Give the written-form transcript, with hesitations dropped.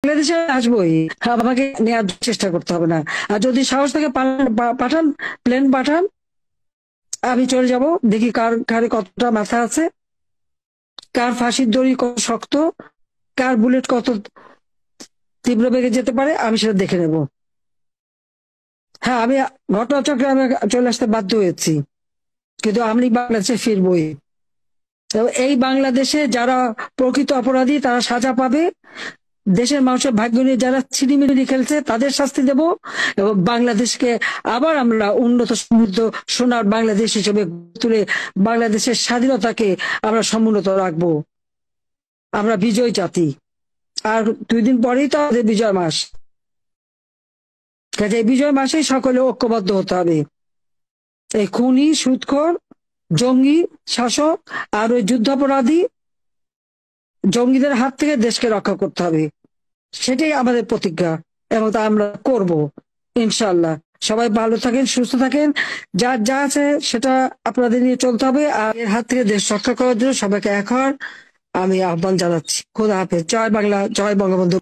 বাংলাদেশে আসবোই, আমাকে নেওয়ার চেষ্টা করতে হবে না। আর যদি সাহস থেকে পাঠান, প্লেন পাঠান, আমি চলে যাব, দেখি কার কারে কতটা মাথা আছে, কার ফাঁসির দড়ি কত শক্ত, কার বুলেট কত তীব্র বেগে যেতে পারে, আমি সেটা দেখে নেব। হ্যাঁ, আমি ঘটনাচক্রে আমি চলে আসতে বাধ্য হয়েছি, কিন্তু আমি বাংলাদেশে ফিরবই। এই বাংলাদেশে যারা প্রকৃত অপরাধী তারা সাজা পাবে, দেশের মানুষের ভাগ্য নিয়ে যারা ছিনিমিনি খেলছে তাদের শাস্তি দেব, এবং বাংলাদেশকে আবার আমরা উন্নত সমৃদ্ধ সোনার বাংলাদেশ হিসেবে তুলে বাংলাদেশের স্বাধীনতাকে আমরা সমুন্নত রাখবো। আমরা বিজয় জাতি, আর 2 দিন পরেই তো আমাদের বিজয় মাস। কাজে এই বিজয় মাসেই সকলে ঐক্যবদ্ধ হতে হবে। এই খুনি, সুদখোর, জঙ্গি শাসক আর ওই যুদ্ধাপরাধী জঙ্গিদের হাত থেকে দেশকে রক্ষা করতে হবে, সেটাই আমাদের প্রতিজ্ঞা, এবং তা আমরা করব ইনশাল্লাহ। সবাই ভালো থাকেন, সুস্থ থাকেন, যার যা আছে সেটা আপনাদের নিয়ে চলতে হবে, আর এর হাত থেকে দেশ রক্ষা করার জন্য সবাইকে এক হওয়ার আমি আহ্বান জানাচ্ছি। খোদা হাফেজ। জয় বাংলা, জয় বঙ্গবন্ধু।